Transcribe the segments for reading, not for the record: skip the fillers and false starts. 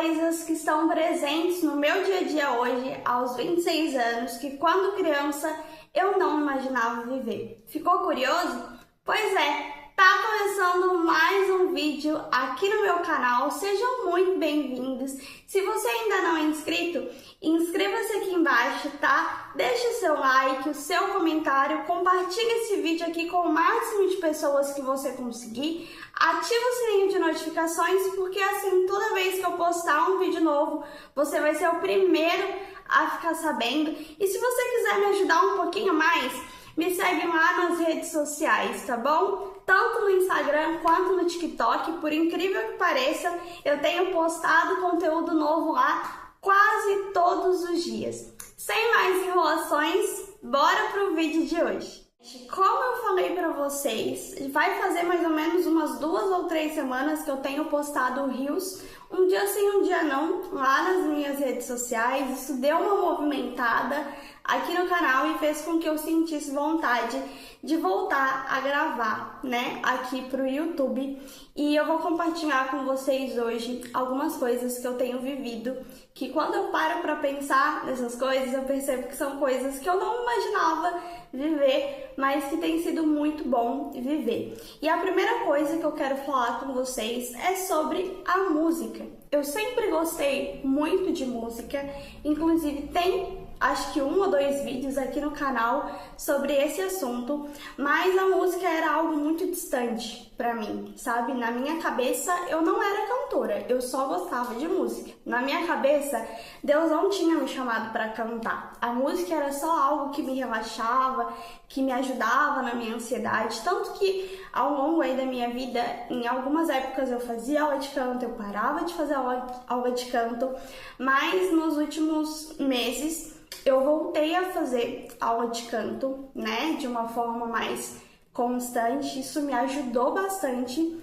coisas que estão presentes no meu dia a dia hoje, aos 26 anos, que quando criança eu não imaginava viver. Ficou curioso? Pois é, tá começando mais um vídeo aqui no meu canal, sejam muito bem-vindos. Se você ainda não é inscrito, inscreva-se aqui embaixo, tá? Deixe o seu like, o seu comentário, compartilhe esse vídeo aqui com o máximo de pessoas que você conseguir. Ativa o sininho de notificações, porque assim, toda vez que eu postar um vídeo novo, você vai ser o primeiro a ficar sabendo. E se você quiser me ajudar um pouquinho mais, me segue lá nas redes sociais, tá bom? Tanto no Instagram quanto no TikTok, por incrível que pareça, eu tenho postado conteúdo novo lá quase todos os dias. Sem mais enrolações, bora pro vídeo de hoje. Como eu falei pra vocês, vai fazer mais ou menos umas 2 ou 3 semanas que eu tenho postado reels, um dia sim, um dia não, lá nas minhas redes sociais. Isso deu uma movimentada aqui no canal e fez com que eu sentisse vontade de voltar a gravar, né, aqui pro YouTube. E eu vou compartilhar com vocês hoje algumas coisas que eu tenho vivido, que quando eu paro pra pensar nessas coisas, eu percebo que são coisas que eu não imaginava viver, mas que tem sido muito bom viver. E a primeira coisa que eu quero falar com vocês é sobre a música. Eu sempre gostei muito de música, inclusive tem acho que 1 ou 2 vídeos aqui no canal sobre esse assunto, mas a música era algo muito distante pra mim, sabe? Na minha cabeça eu não era cantora, eu só gostava de música. Na minha cabeça, Deus não tinha me chamado pra cantar. A música era só algo que me relaxava, que me ajudava na minha ansiedade, tanto que ao longo aí da minha vida, em algumas épocas eu fazia aula de canto, eu parava de fazer aula de canto, mas nos últimos meses eu voltei a fazer aula de canto, né, de uma forma mais constante. Isso me ajudou bastante,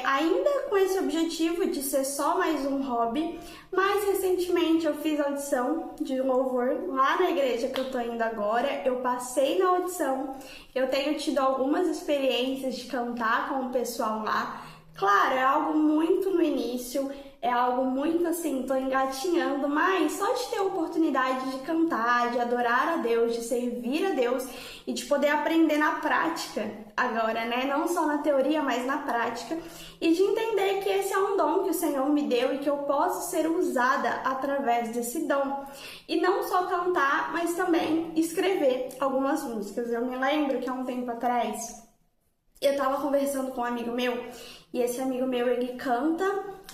ainda com esse objetivo de ser só mais um hobby. Mais recentemente eu fiz audição de louvor lá na igreja que eu tô indo agora, eu passei na audição, eu tenho tido algumas experiências de cantar com o pessoal lá. Claro, é algo muito no início, é algo muito assim, tô engatinhando, mas só de ter a oportunidade de cantar, de adorar a Deus, de servir a Deus e de poder aprender na prática agora, né? Não só na teoria, mas na prática, e de entender que esse é um dom que o Senhor me deu e que eu posso ser usada através desse dom. E não só cantar, mas também escrever algumas músicas. Eu me lembro que há um tempo atrás eu tava conversando com um amigo meu, e esse amigo meu, ele canta,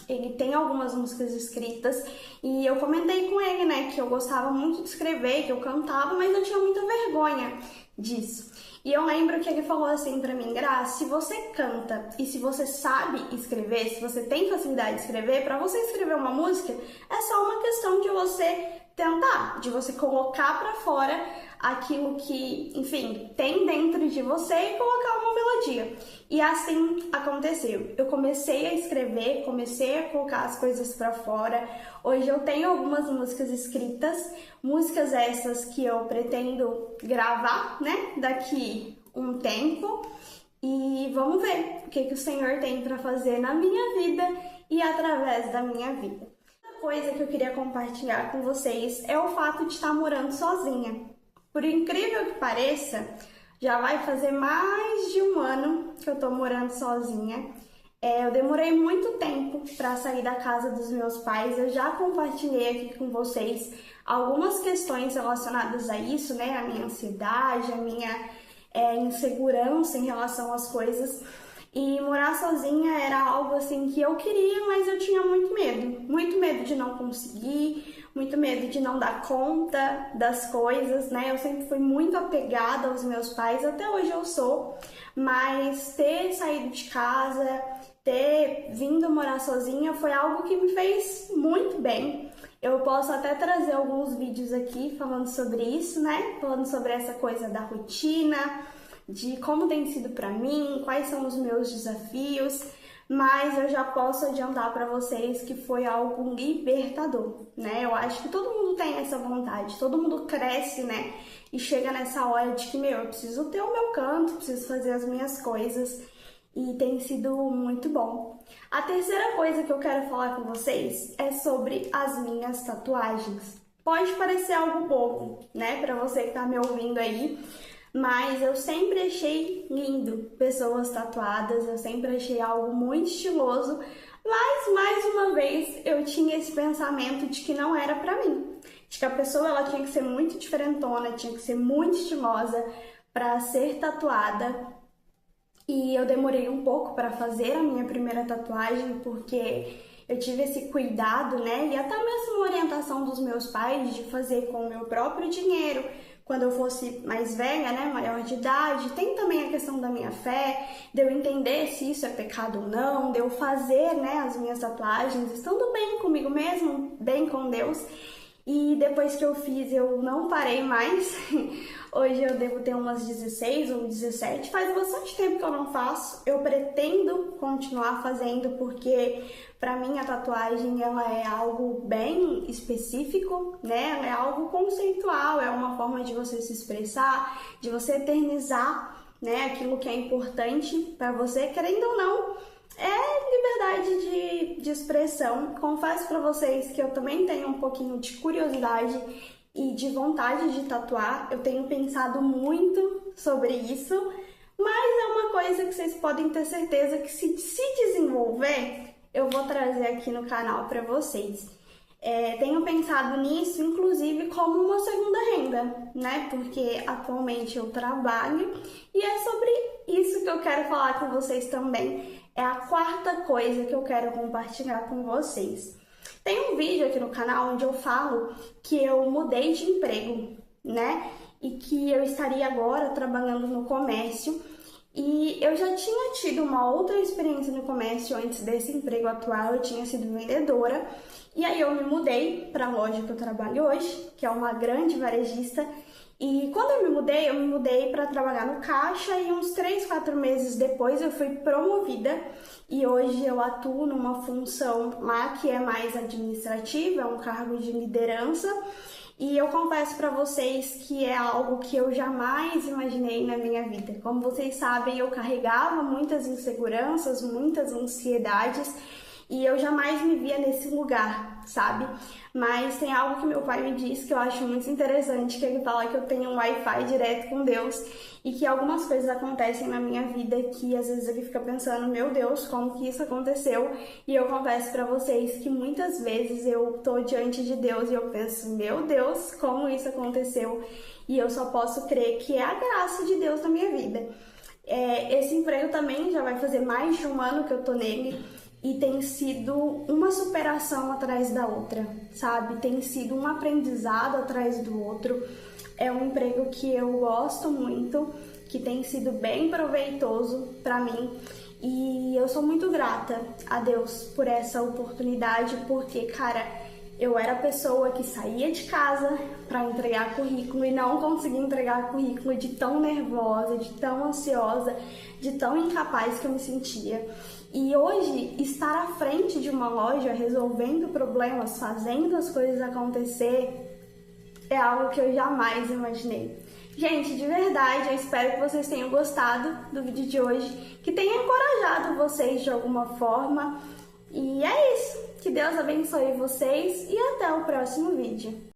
ele tem algumas músicas escritas, e eu comentei com ele, né, que eu gostava muito de escrever, que eu cantava, mas eu tinha muita vergonha disso. E eu lembro que ele falou assim pra mim: Graça, se você canta e se você sabe escrever, se você tem facilidade de escrever, pra você escrever uma música, é só uma questão de você tentar, de você colocar pra fora aquilo que, enfim, tem dentro de você e colocar uma melodia. E assim aconteceu. Eu comecei a escrever, comecei a colocar as coisas pra fora. Hoje eu tenho algumas músicas escritas, músicas essas que eu pretendo gravar, né, daqui um tempo. E vamos ver o que o Senhor tem pra fazer na minha vida e através da minha vida. Outra coisa que eu queria compartilhar com vocês é o fato de estar morando sozinha. Por incrível que pareça, já vai fazer mais de 1 ano que eu tô morando sozinha. Eu demorei muito tempo para sair da casa dos meus pais. Eu já compartilhei aqui com vocês algumas questões relacionadas a isso, né? A minha ansiedade, a minha insegurança em relação às coisas. E morar sozinha era algo assim que eu queria, mas eu tinha muito medo de não conseguir, muito medo de não dar conta das coisas, né? Eu sempre fui muito apegada aos meus pais, até hoje eu sou, mas ter saído de casa, ter vindo morar sozinha foi algo que me fez muito bem. Eu posso até trazer alguns vídeos aqui falando sobre isso, né? Falando sobre essa coisa da rotina, de como tem sido pra mim, quais são os meus desafios, mas eu já posso adiantar pra vocês que foi algo libertador, né? Eu acho que todo mundo tem essa vontade, todo mundo cresce, né? E chega nessa hora de que, eu preciso ter o meu canto, preciso fazer as minhas coisas. e tem sido muito bom. A terceira coisa que eu quero falar com vocês é sobre as minhas tatuagens. Pode parecer algo bobo, né, para você que tá me ouvindo aí, mas eu sempre achei lindo pessoas tatuadas, eu sempre achei algo muito estiloso, mas mais uma vez eu tinha esse pensamento de que não era pra mim, de que a pessoa ela tinha que ser muito diferentona, tinha que ser muito estilosa para ser tatuada. E eu demorei um pouco para fazer a minha primeira tatuagem porque eu tive esse cuidado, né? E até mesmo a orientação dos meus pais de fazer com o meu próprio dinheiro, quando eu fosse mais velha, né, maior de idade. Tem também a questão da minha fé, de eu entender se isso é pecado ou não, de eu fazer, né, as minhas tatuagens estando bem comigo mesmo, bem com Deus. E depois que eu fiz, eu não parei mais. Hoje eu devo ter umas 16 ou 17. Faz bastante tempo que eu não faço. Eu pretendo continuar fazendo porque para mim a tatuagem ela é algo bem específico, né? Ela é algo conceitual, é uma forma de você se expressar, de você eternizar, né, aquilo que é importante para você, querendo ou não. É liberdade de expressão. Confesso para vocês que eu também tenho um pouquinho de curiosidade e de vontade de tatuar. Eu tenho pensado muito sobre isso, mas é uma coisa que vocês podem ter certeza que se desenvolver, eu vou trazer aqui no canal para vocês. Tenho pensado nisso, inclusive, como uma segunda renda, né? Porque atualmente eu trabalho e é sobre isso que eu quero falar com vocês também. É a quarta coisa que eu quero compartilhar com vocês. Tem um vídeo aqui no canal onde eu falo que eu mudei de emprego, né? E que eu estaria agora trabalhando no comércio. E eu já tinha tido uma outra experiência no comércio antes desse emprego atual, eu tinha sido vendedora. E aí eu me mudei para a loja que eu trabalho hoje, que é uma grande varejista. E quando eu me mudei para trabalhar no caixa e uns 3, 4 meses depois eu fui promovida e hoje eu atuo numa função lá que é mais administrativa, é um cargo de liderança. E eu confesso para vocês que é algo que eu jamais imaginei na minha vida. Como vocês sabem, eu carregava muitas inseguranças, muitas ansiedades e eu jamais me via nesse lugar, sabe? Mas tem algo que meu pai me disse que eu acho muito interessante, que ele fala que eu tenho um Wi-Fi direto com Deus e que algumas coisas acontecem na minha vida que às vezes ele fica pensando, meu Deus, como que isso aconteceu? E eu confesso pra vocês que muitas vezes eu tô diante de Deus e eu penso, meu Deus, como isso aconteceu? E eu só posso crer que é a graça de Deus na minha vida. Esse emprego também já vai fazer mais de um ano que eu tô nele. E tem sido uma superação atrás da outra, sabe? Tem sido um aprendizado atrás do outro. É um emprego que eu gosto muito, que tem sido bem proveitoso para mim. E eu sou muito grata a Deus por essa oportunidade, porque, cara, eu era a pessoa que saía de casa para entregar currículo e não conseguia entregar currículo de tão nervosa, de tão ansiosa, de tão incapaz que eu me sentia. E hoje, estar à frente de uma loja, resolvendo problemas, fazendo as coisas acontecer, é algo que eu jamais imaginei. Gente, de verdade, eu espero que vocês tenham gostado do vídeo de hoje, que tenha encorajado vocês de alguma forma. E é isso. Que Deus abençoe vocês e até o próximo vídeo.